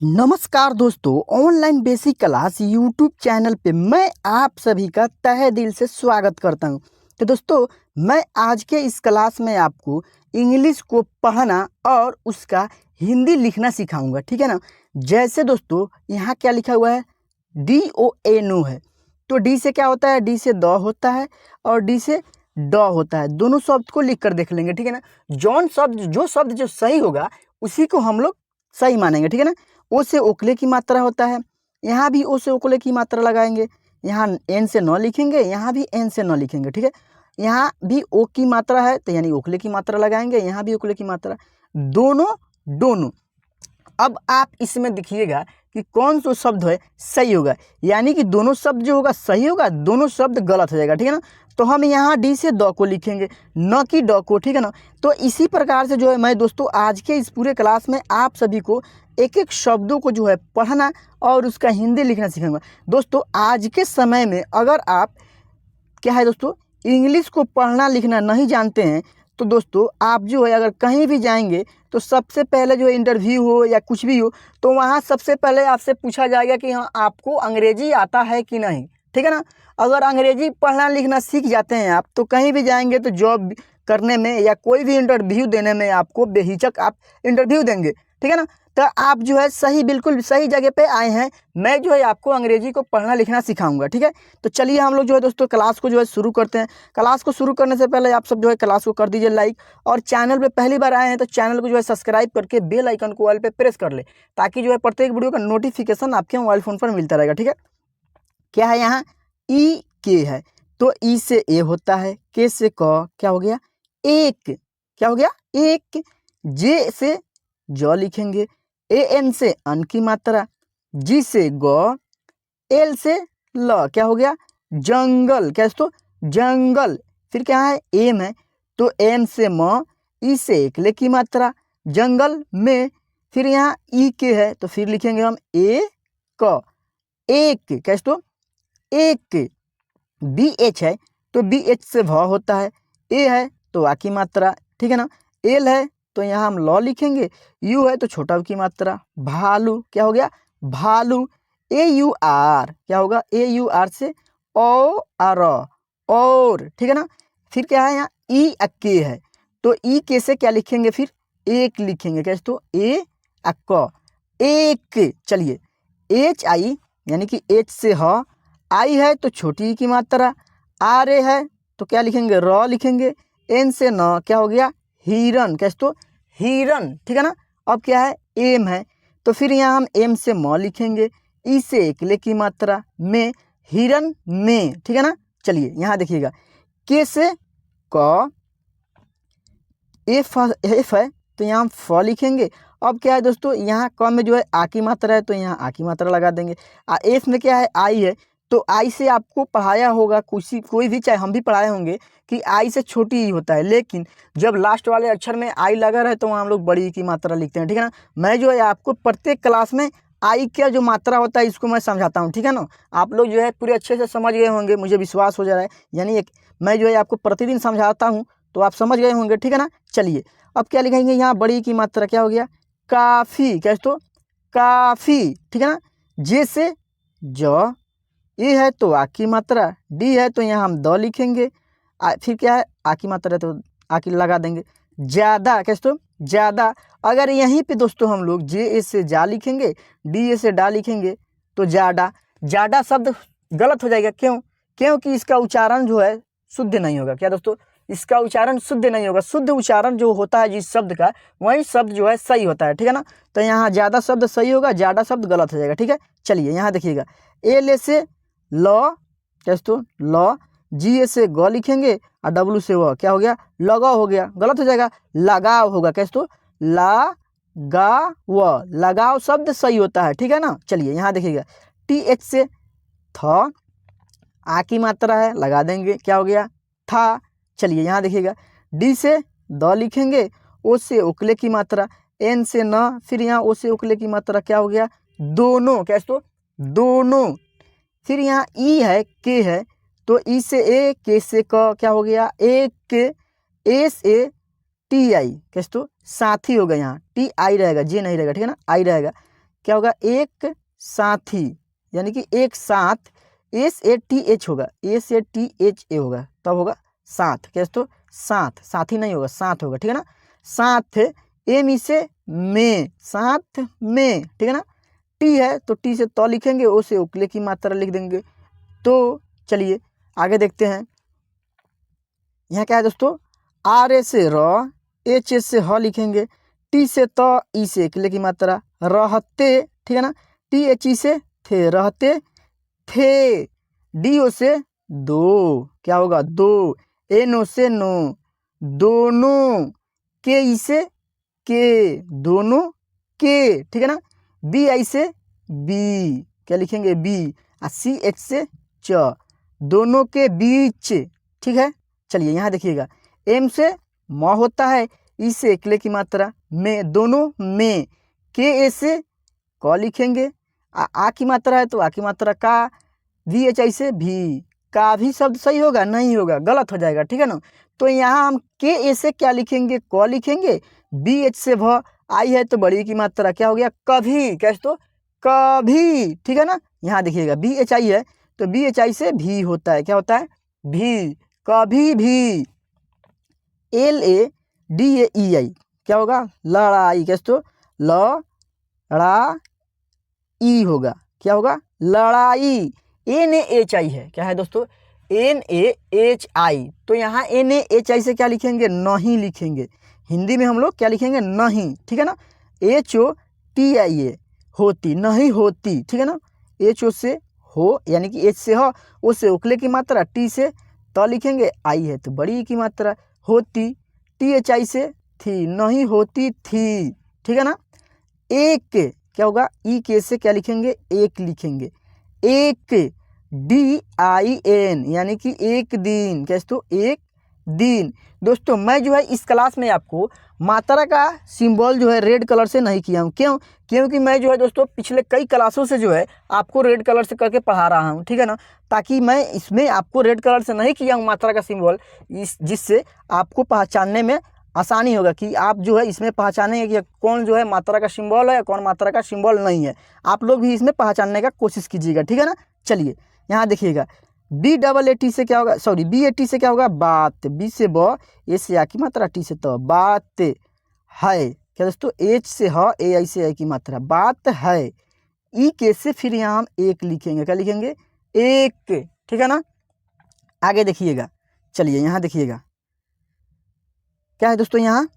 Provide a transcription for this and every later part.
नमस्कार दोस्तों, online basic class YouTube channel पे मैं आप सभी का तहे दिल से स्वागत करता हूं। तो दोस्तों, मैं आज के इस क्लास में आपको इंग्लिश को पढ़ना और उसका हिंदी लिखना सिखाऊंगा, ठीक है ना। जैसे दोस्तों यहाँ क्या लिखा हुआ है, DONO है। तो डी से क्या होता है, डी से द होता है और डी से ड होता है। दोनों शब्द को लिख कर देख लेंगे, ठीक है ना। जो शब्द जो सही होगा उसी को हम लोग सही मानेंगे, ठीक है ना। ओ से ओकले की मात्रा होता है, यहाँ भी ओ से ओकले की मात्रा लगाएंगे। यहाँ एन से न लिखेंगे, यहाँ भी एन से न लिखेंगे, ठीक है। यहाँ भी ओ की मात्रा है तो यानी ओकले की मात्रा लगाएंगे, यहाँ भी ओकले की मात्रा। दोनों दोनों। अब आप इसमें देखिएगा कि कौन सा शब्द है सही होगा, यानी कि दोनों शब्द जो होगा सही होगा, दोनों शब्द गलत हो जाएगा, ठीक है ना। तो हम यहाँ डी से द को लिखेंगे, न कि ड को, ठीक है ना। तो इसी प्रकार से जो है मैं दोस्तों आज के इस पूरे क्लास में आप सभी को एक एक शब्दों को जो है पढ़ना और उसका हिंदी लिखना सिखाऊंगा। दोस्तों आज के समय में अगर आप क्या है दोस्तों इंग्लिश को पढ़ना लिखना नहीं जानते हैं तो दोस्तों आप जो है अगर कहीं भी जाएंगे तो सबसे पहले जो इंटरव्यू हो या कुछ भी हो तो वहाँ सबसे पहले आपसे पूछा जाएगा कि हाँ आपको अंग्रेजी आता है कि नहीं, ठीक है ना। अगर अंग्रेजी पढ़ना लिखना सीख जाते हैं आप तो कहीं भी जाएंगे तो जॉब करने में या कोई भी इंटरव्यू देने में आपको बेहिचक आप इंटरव्यू देंगे, ठीक है ना। तो आप जो है सही बिल्कुल सही जगह पे आए हैं। मैं जो है आपको अंग्रेजी को पढ़ना लिखना सिखाऊंगा, ठीक है। तो चलिए हम लोग जो है दोस्तों क्लास को जो है शुरू करते हैं। क्लास को शुरू करने से पहले आप सब जो है क्लास को कर दीजिए लाइक, और चैनल पे पहली बार आए हैं तो चैनल को जो है सब्सक्राइब करके बेल आइकन को ऑल पे प्रेस कर ले, ताकि जो है प्रत्येक वीडियो का नोटिफिकेशन आपके मोबाइल फ़ोन पर मिलता रहेगा, ठीक है। क्या है यहाँ ई के है तो ई से ए होता है, के से क क्या हो गया एक, क्या हो गया एक। जे से ज लिखेंगे, ए एन से अन की मात्रा, जी से ग, एल से ल क्या हो गया जंगल, क्या दोस्तों जंगल। फिर क्या है एम है तो एम से म, ई से एकले की मात्रा जंगल में। फिर यहाँ ई के है तो फिर लिखेंगे हम ए क एक, क्या दोस्तों एक। बी एच है तो बी एच से भ होता है, ए है तो आ की मात्रा, ठीक है ना। एल है तो यहाँ हम लॉ लिखेंगे, यू है तो छोटा की मात्रा भालू, क्या हो गया भालू। ए यू आर क्या होगा, ए यू आर से ओ आर और, ठीक है ना। फिर क्या है यहाँ ई के है तो ई के से क्या लिखेंगे, फिर एक लिखेंगे, क्या तो ए क एक। चलिए एच आई यानी कि एच से ह, आई है तो छोटी की मात्रा, आर ए है तो क्या लिखेंगे र लिखेंगे, एन से न क्या हो गया हिरन, क्या तो हिरन, ठीक है ना। अब क्या है एम है तो फिर यहाँ हम एम से म लिखेंगे, ई से एकले की मात्रा में हिरन में, ठीक है ना। चलिए यहाँ देखिएगा के से क, एफ है तो यहाँ हम फ लिखेंगे। अब क्या है दोस्तों यहाँ क में जो है आ की मात्रा है तो यहाँ आ की मात्रा लगा देंगे। एफ में क्या है आई है तो आई से आपको पढ़ाया होगा कोई भी, चाहे हम भी पढ़ाए होंगे कि आई से छोटी ही होता है, लेकिन जब लास्ट वाले अक्षर में आई लगा रहे तो वहाँ हम लोग बड़ी की मात्रा लिखते हैं, ठीक है ना। मैं जो है आपको प्रत्येक क्लास में आई का जो मात्रा होता है इसको मैं समझाता हूँ, ठीक है ना। आप लोग जो है पूरे अच्छे से समझ गए होंगे, मुझे विश्वास हो जा रहा है। यानी मैं जो है आपको प्रतिदिन समझाता हूँ तो आप समझ गए होंगे, ठीक है ना। चलिए अब क्या लिखेंगे, यहाँ बड़ी की मात्रा क्या हो गया काफ़ी, क्या तो काफ़ी, ठीक है ना। जे से ज, ए है तो आ की मात्रा, डी है तो यहाँ हम द लिखेंगे, फिर क्या है आ की मात्रा है तो आ की लगा देंगे। ज़्यादा, क्या तो ज़्यादा। अगर यहीं पे दोस्तों हम लोग जे ए से जा लिखेंगे, डी ए से डा लिखेंगे तो ज़्यादा। ज़्यादा शब्द गलत हो जाएगा, क्योंकि इसका उच्चारण जो है शुद्ध नहीं होगा, क्या दोस्तों इसका उच्चारण शुद्ध नहीं होगा। शुद्ध उच्चारण जो होता है जिस शब्द का वही शब्द जो है सही होता है, ठीक है ना। तो यहाँ ज़्यादा शब्द सही होगा, ज़्यादा शब्द गलत हो जाएगा, ठीक है। चलिए यहाँ देखिएगा एल से ल, क्या दोस्तों ल, जी ए से ग लिखेंगे और डब्लू से व, क्या हो गया लगाव हो गया, गलत हो जाएगा लगाव होगा, क्या दोस्तों ला गा व, लगाव शब्द सही होता है, ठीक है ना। चलिए यहाँ देखिएगा टी एच से थ, आ की मात्रा है लगा देंगे, क्या हो गया था। चलिए यहाँ देखिएगा डी से द लिखेंगे, ओ से ओकले की मात्रा, एन से न, फिर यहाँ ओ से ओकले की मात्रा क्या हो गया दोनों, क्या तो दोनों। फिर यहाँ ई है के है तो ई से ए, के से क, क्या हो गया एक के, एस ए टी आई, क्या तो साथी होगा, यहाँ टी आई रहेगा जे नहीं रहेगा, ठीक है ना आई रहेगा। क्या होगा, एक साथी, यानी कि एक साथ, SATH होगा, SATHA होगा, तब होगा साथ। क्या दोस्तों, साथ, साथी नहीं होगा, साथ होगा, ठीक है ना। साथ, एम से में, साथ में, ठीक है ना। टी है तो टी से तो लिखेंगे, ओ से उकले की मात्रा लिख देंगे। तो चलिए आगे देखते हैं। यहाँ क्या है दोस्तों, आर ए से र, एच ए से ह लिखेंगे, टी से त, ई से इकले की मात्रा, रहते, ठीक है ना। टी एच ई से थे, रहते थे। डी ओ से दो, क्या होगा, दो। एन ओ से नो, दोनों। के ई से के, दोनों के, ठीक है ना। बी आई से बी, क्या लिखेंगे, बी। सी एच से च, दोनों के बीच, ठीक है। चलिए यहाँ देखिएगा, एम से म होता है, ई से इकले की मात्रा, में, दोनों में। के ए से क लिखेंगे, आ की मात्रा है तो आ की मात्रा का। वी एच आई से भी, का भी शब्द सही होगा, नहीं होगा, गलत हो जाएगा, ठीक है ना। तो यहाँ हम के ए से क्या लिखेंगे, क लिखेंगे। बी एच से भ, आई है तो बड़ी की मात्रा, क्या हो गया, कभी, क्या तो कभी, ठीक है ना। यहाँ देखिएगा बी एच आई है तो बी एच आई से भी होता है, क्या होता है, भी, कभी भी। एल ए डी ए ई आई, क्या होगा, लड़ाई, क्या तो लड़ाई होगा, क्या होगा, लड़ाई। एन ए एच आई है, क्या है दोस्तों, एन ए एच आई, तो यहाँ एन ए एच आई से क्या लिखेंगे, नहीं लिखेंगे। हिंदी में हम लोग क्या लिखेंगे, नहीं, ठीक है ना। एच ओ टी आई ए, होती, नहीं होती, ठीक है ना। एच ओ से हो, यानी कि एच से हो, ओ से उकले की मात्रा, टी से तो लिखेंगे, आई है तो बड़ी की मात्रा, होती। टी एच आई से थी, नहीं होती थी, ठीक है ना। एक, क्या होगा, ई के से क्या लिखेंगे, एक लिखेंगे। एक, डी आई एन, यानी कि एक दिन, क्या तो एक दिन। दोस्तों मैं जो है इस क्लास में आपको मात्रा का सिंबल जो है रेड कलर से नहीं किया हूँ, क्यों, क्योंकि मैं जो है दोस्तों पिछले कई क्लासों से जो है आपको रेड कलर से करके पढ़ा रहा हूँ, ठीक है ना। ताकि मैं इसमें आपको रेड कलर से नहीं किया हूँ मात्रा का सिंबल, जिससे आपको पहचानने में आसानी होगा कि आप जो है इसमें पहचानेंगे कि कौन जो है मात्रा का सिंबल है, कौन मात्रा का सिंबल नहीं है। आप लोग भी इसमें पहचानने का कोशिश कीजिएगा, ठीक है ना। चलिए यहाँ देखिएगा, बी डबल ए टी से क्या होगा, सॉरी बी ए टी से क्या होगा, बात, बी से ब, ए से आ की मात्रा, टी से तो, बात है, क्या दोस्तों, एच से ह, ए आई से आई की मात्रा, बात है। ई के से फिर यहाँ हम एक लिखेंगे, क्या लिखेंगे, एक, ठीक है ना। आगे देखिएगा, चलिए यहाँ देखिएगा क्या है दोस्तों, यहाँ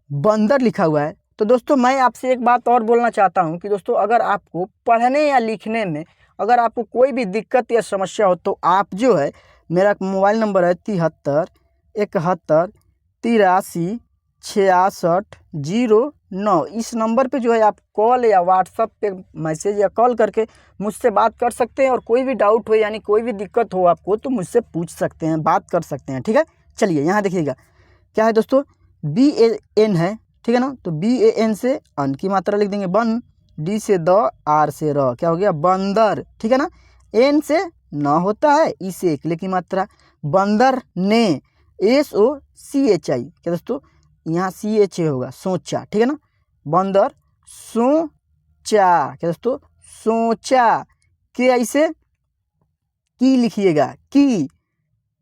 बंदर लिखा हुआ है। तो दोस्तों मैं आपसे एक बात और बोलना चाहता हूँ कि दोस्तों अगर आपको पढ़ने या लिखने में अगर आपको कोई भी दिक्कत या समस्या हो तो आप जो है, मेरा मोबाइल नंबर है 73 71 83 66 09, इस नंबर पे जो है आप कॉल या व्हाट्सएप पे मैसेज या कॉल करके मुझसे बात कर सकते हैं। और कोई भी डाउट हो, यानी कोई भी दिक्कत हो आपको, तो मुझसे पूछ सकते हैं, बात कर सकते हैं, ठीक है। चलिए यहाँ देखिएगा क्या है दोस्तों, बी ए एन है, ठीक है ना। तो बी ए एन से अन की मात्रा लिख देंगे, बन। डी से द, आर से र, क्या हो गया, बंदर, ठीक है ना। एन से न होता है, ई से एकले की मात्रा, बंदर ने। S O C H I, क्या दोस्तों, यहाँ सी एच ए होगा, सोचा, ठीक है ना। बंदर सोचा, क्या दोस्तों, सोचा। के आई से की लिखिएगा, की,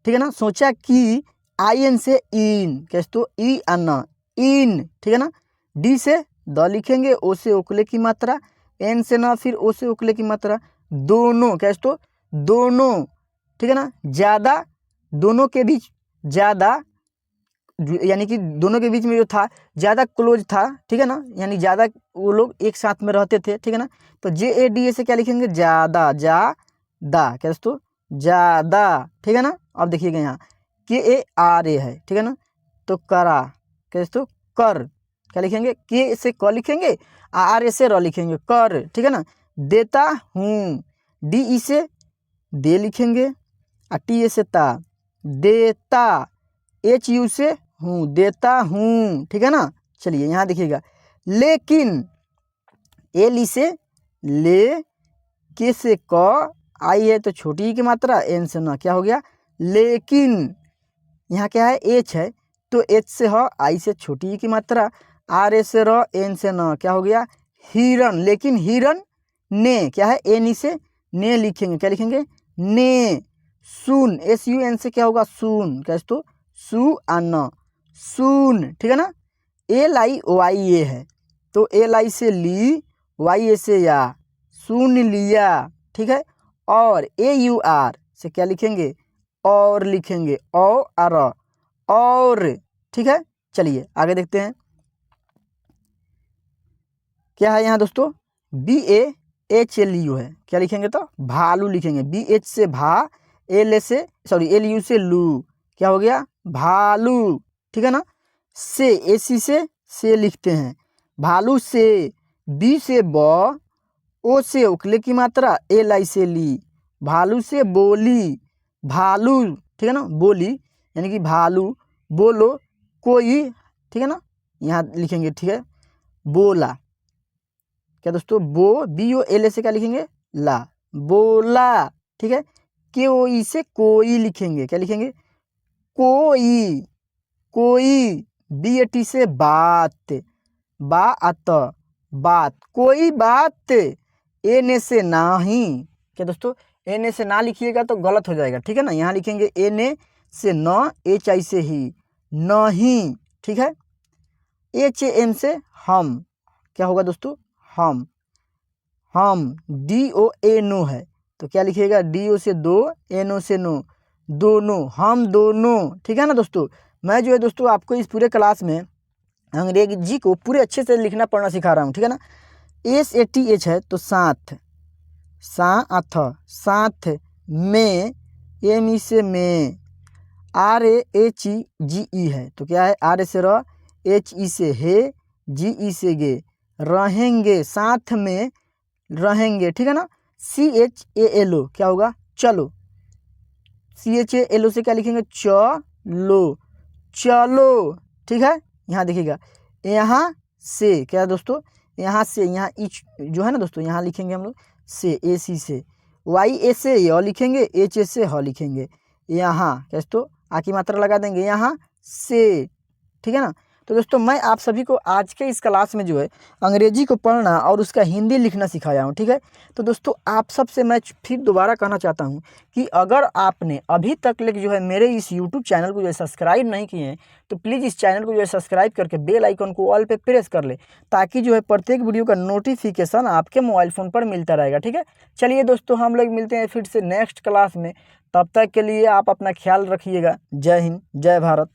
ठीक है ना, सोचा की। आई एन से इन, क्या दोस्तों, ई अन्ना, इन, ठीक है ना। डी से द लिखेंगे, ओ से उकले की मात्रा, एन से ना, फिर ओ से उकले की मात्रा, दोनों, क्या दोस्तों, दोनों, ठीक है ना। ज़्यादा, दोनों के बीच ज़्यादा, यानी कि दोनों के बीच में जो था ज़्यादा क्लोज था, ठीक है ना, यानी ज़्यादा वो लोग एक साथ में रहते थे, ठीक है ना। तो जे ए डी ए से क्या लिखेंगे, ज़्यादा, ज़्यादा, क्या दोस्तों, ज़्यादा, ठीक है ना। अब देखिएगा यहाँ के ए आर ए है, ठीक है ना। तो करा, क्या दोस्तों, कर, क्या लिखेंगे, के से क लिखेंगे, आर ए से र लिखेंगे, कर, ठीक है ना। देता हूँ, डी ई से दे लिखेंगे, टी ए से ता, देता। एच यू से हूँ, देता हूँ, ठीक है ना। चलिए यहाँ देखिएगा, लेकिन, एल ई से ले, के से क, आई है तो छोटी की मात्रा, एन से ना, क्या हो गया, लेकिन। यहाँ क्या है, एच है तो एच से ह, आई से छोटी की मात्रा, आर ए से र, एन से न, क्या हो गया, हिरन, लेकिन हिरन ने क्या है, ए नी से ने लिखेंगे, क्या लिखेंगे, ने। सुन, SUN से क्या होगा, सुन, क्या दोस्तों, सु आ न, सुन, ठीक है ना। LIYA है, तो LI से ली, YA से या, सुन लिया, ठीक है। और AUR से क्या लिखेंगे, और लिखेंगे, और, ठीक है। चलिए आगे देखते हैं क्या है यहाँ दोस्तों, BAHLU है, क्या लिखेंगे, तो भालू लिखेंगे। BH से भा, LU से लू, क्या हो गया, भालू, ठीक है ना। से, AC से लिखते हैं, भालू से। B से ब, O से उकले की मात्रा, LI से ली, भालू से बोली, भालू, ठीक है ना, बोली यानी कि भालू, बोलो कोई, ठीक है ना, यहाँ लिखेंगे, ठीक है, बोला, क्या दोस्तों, BOLA से क्या लिखेंगे, ला, बोला, ठीक है। KOI से कोई लिखेंगे, क्या लिखेंगे, कोई, BAT से बात, बात, कोई बात। NA से नहीं, क्या दोस्तों, NA से ना लिखिएगा तो गलत हो जाएगा, ठीक है ना। यहाँ लिखेंगे NA से न, HI से ही, नहीं, ठीक है। HAM से हम, क्या होगा दोस्तों, हम, DONO है, तो क्या लिखिएगा, DO से दो, NO से नो, दोनों, हम दोनों, ठीक है ना दोस्तों। मैं जो है दोस्तों आपको इस पूरे क्लास में अंग्रेजी को पूरे अच्छे से लिखना पढ़ना सिखा रहा हूँ, ठीक है ना। SATH है तो साथ, साथ में, ME से में, RAHGE है, तो क्या है, RA से र, HE से हे, GE से गे, रहेंगे, साथ में रहेंगे, ठीक है ना। CHALO क्या होगा, चलो, CHALO से क्या लिखेंगे, चलो, चलो, ठीक है। यहाँ देखिएगा, यहाँ से क्या दोस्तों, यहाँ से, यहाँ इच जो है ना दोस्तों, यहाँ लिखेंगे हम लोग से, AC से, YA से य लिखेंगे, HA से ह लिखेंगे, यहाँ क्या दोस्तों, आ की मात्रा लगा देंगे, यहाँ से, ठीक है ना। तो दोस्तों मैं आप सभी को आज के इस क्लास में जो है अंग्रेजी को पढ़ना और उसका हिंदी लिखना सिखाया हूँ, ठीक है। तो दोस्तों आप सबसे मैं फिर दोबारा कहना चाहता हूँ कि अगर आपने अभी तक जो है मेरे इस यूट्यूब चैनल को जो है सब्सक्राइब नहीं किए हैं तो प्लीज़ इस चैनल को जो है सब्सक्राइब करके बेल आइकन को ऑल पे प्रेस कर ले, ताकि जो है प्रत्येक वीडियो का नोटिफिकेशन आपके मोबाइल फ़ोन पर मिलता रहेगा, ठीक है। चलिए दोस्तों हम लोग मिलते हैं फिर से नेक्स्ट क्लास में, तब तक के लिए आप अपना ख्याल रखिएगा। जय हिंद, जय भारत।